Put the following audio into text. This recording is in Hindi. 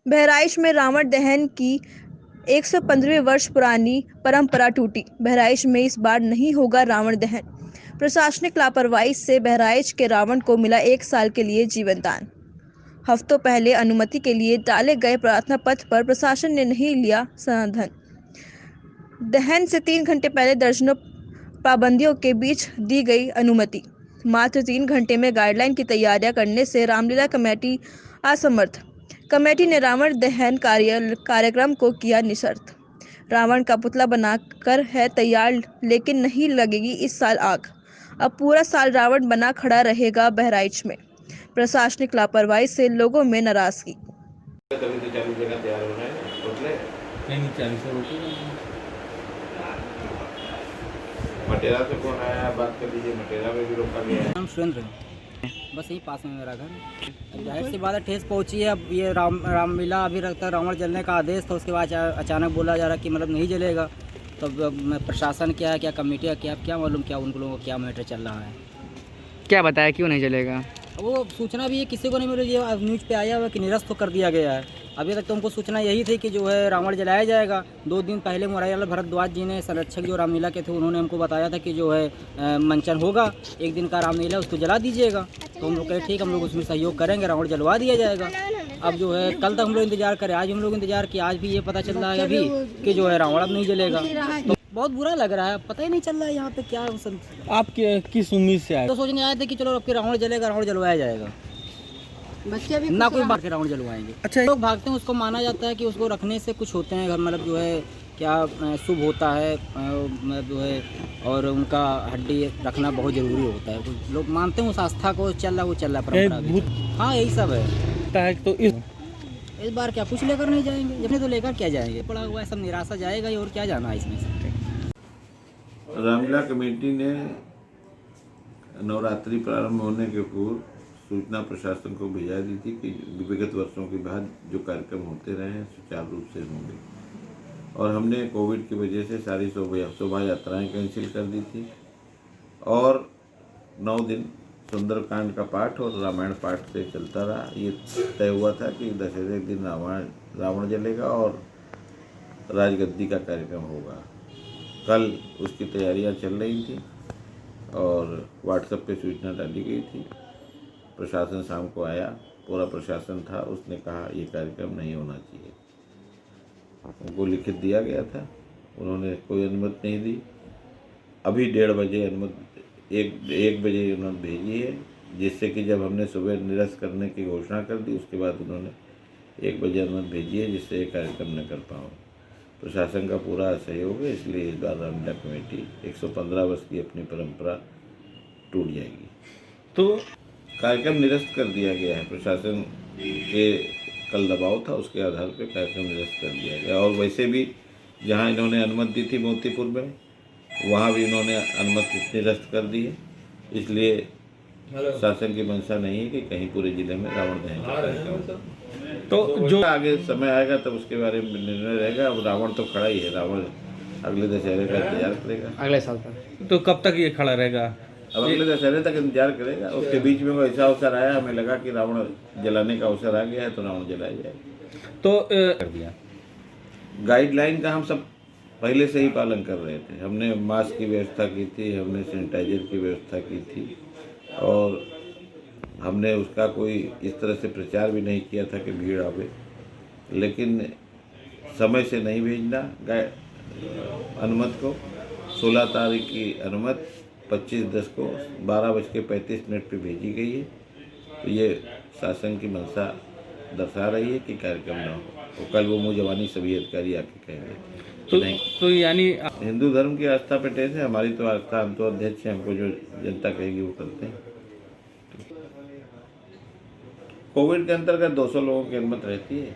बहराइच में रावण दहन की 115वें वर्ष पुरानी परंपरा टूटी। बहराइच में इस बार नहीं होगा रावण दहन। प्रशासनिक लापरवाही से बहराइच के रावण को मिला 1 साल के लिए जीवन दान। हफ्तों पहले अनुमति के लिए डाले गए प्रार्थना पत्र पर प्रशासन ने नहीं लिया समाधान। दहन से 3 घंटे पहले दर्जनों पाबंदियों के बीच दी गई अनुमति। मात्र 3 घंटे में गाइडलाइन की तैयारियां करने से रामलीला कमेटी असमर्थ। कमेटी ने रावण दहन कार्यक्रम को किया निरस्त। रावण का पुतला बनाकर है तैयार, लेकिन नहीं लगेगी इस साल आग। अब पूरा साल रावण बना खड़ा रहेगा बहराइच में। प्रशासनिक लापरवाही से लोगों में नाराजगी। तभी तो 40 जगह तैयार हो रहे हैं पुतले। नहीं 40 रोटी मटेरा से कौन आया, बात कर लीजिए। मटेरा में भी रोका गया है। नाम सुरेंद्र है, बस यहीं पास में मेरा घर। अब जाहिर सी बात है ठेस पहुंची है। अब ये रामलीला अभी रखता रावण जलने का आदेश था, उसके बाद अचानक बोला जा रहा कि मतलब नहीं जलेगा। तो प्रशासन क्या है, क्या कमेटी है, क्या मालूम क्या उन लोगों को क्या मैटर चल रहा है। क्या बताया क्यों नहीं चलेगा? वो सूचना भी है किसी को नहीं मिली। ये न्यूज़ पे आया हुआ कि निरस्त तो कर दिया गया है। अभी तक तो हमको सूचना यही थी कि जो है रावण जलाया जाएगा। 2 दिन पहले मोरायालाल भरद्वाज जी ने, संरक्षक जो रामलीला के थे, उन्होंने हमको बताया था कि जो है मंचन होगा 1 दिन का रामलीला, उसको जला दीजिएगा। तो हम लोग कहे ठीक, हम लोग उसमें सहयोग करेंगे, रावण जलवा दिया जाएगा। अब जो है कल तक हम लोग इंतजार करें, आज हम लोग इंतजार किए, आज भी ये पता चल रहा है अभी कि जो है रावण अब नहीं जलेगा। तो बहुत बुरा लग रहा है, पता ही नहीं चल रहा है यहाँ पे क्या। आप किस उम्मीद से आए? तो सोचने आए थे कि चलो अब कि रावण जलेगा, रावण जलवाया जाएगा। बच्चे भी ना कोई बात के रावण जलवाएंगे। अच्छा, लोग भागते हैं, उसको माना जाता है कि उसको रखने से कुछ होते हैं, मतलब जो है क्या शुभ होता है, जो है, और उनका हड्डी रखना बहुत ज़रूरी होता है। कुछ लोग मानते हैं उस आस्था को, चल रहा परंपरा भी। हाँ यही सब है। तो इस बार क्या कुछ लेकर नहीं जाएंगे, जब तो लेकर क्या जाएंगे, पड़ा हुआ है सब, निराशा जाएगा ही, और क्या जाना है इसमें से। रामलीला कमेटी ने नवरात्रि प्रारंभ होने के पूर्व सूचना प्रशासन को भेजा दी थी कि विगत वर्षों के बाद जो कार्यक्रम होते रहे हैं सुचारू रूप से होंगे। और हमने कोविड की वजह से सारी शोभा यात्राएँ कैंसिल कर दी थी। और 9 दिन सुंदरकांड का पाठ और रामायण पाठ से चलता रहा। ये तय हुआ था कि दशहरे के दिन रावण जलेगा और राजगद्दी का कार्यक्रम होगा। कल उसकी तैयारियां चल रही थी और व्हाट्सएप पे सूचना डाली गई थी। प्रशासन शाम को आया, पूरा प्रशासन था, उसने कहा ये कार्यक्रम नहीं होना चाहिए। उनको लिखित दिया गया था, उन्होंने कोई अनुमति नहीं दी। अभी 1:30 बजे अनुमति, 1 बजे उन्होंने भेजी है, जिससे कि जब हमने सुबह निरस्त करने की घोषणा कर दी, उसके बाद उन्होंने 1 बजे अनुमति भेजी है, जिससे ये कार्यक्रम न कर पाऊँ। प्रशासन का पूरा सहयोग है, इसलिए इस बार रामलीला कमेटी 115 वर्ष की अपनी परंपरा टूट जाएगी। तो कार्यक्रम निरस्त कर दिया गया है। प्रशासन के कल दबाव था, उसके आधार पर कार्यक्रम निरस्त कर दिया गया। और वैसे भी जहां इन्होंने अनुमति दी थी मोतीपुर में, वहां भी इन्होंने अनुमति निरस्त कर दी है। इसलिए शासन की मंशा नहीं है कि कहीं पूरे जिले में रावण दहन का कार्यक्रम। तो जो आगे समय आएगा तब उसके बारे में निर्णय रहेगा। अब रावण तो खड़ा ही है, रावण अगले दशहरे का इंतजार करेगा, अगले साल तक। तो कब तक ये खड़ा रहेगा? अब अगले दशहरे तक इंतजार करेगा। उसके बीच में वो ऐसा अवसर आया, हमें लगा कि रावण जलाने का अवसर आ गया है, तो रावण जलाया जाएगा। तो कर दिया। गाइडलाइन का हम सब पहले से ही पालन कर रहे थे। हमने मास्क की व्यवस्था की थी, हमने सैनिटाइजर की व्यवस्था की थी, और हमने उसका कोई इस तरह से प्रचार भी नहीं किया था कि भीड़ आवे। लेकिन समय से नहीं भेजना अनुमति को, 16 तारीख की अनुमति 25/10 को 12:35 पे भेजी गई है। तो ये शासन की मंशा दर्शा रही है कि कार्यक्रम न हो। तो कल वो मुँह जवानी सभी अधिकारी आके कहेंगे। तो यानी हिंदू धर्म की आस्था पे टेस है, हमारी तो आस्था, हम तो अध्यक्ष हैं, हमको जो जनता कहेगी वो करते हैं। कोविड के अंतर्गत 200 लोगों की अनुमति रहती है।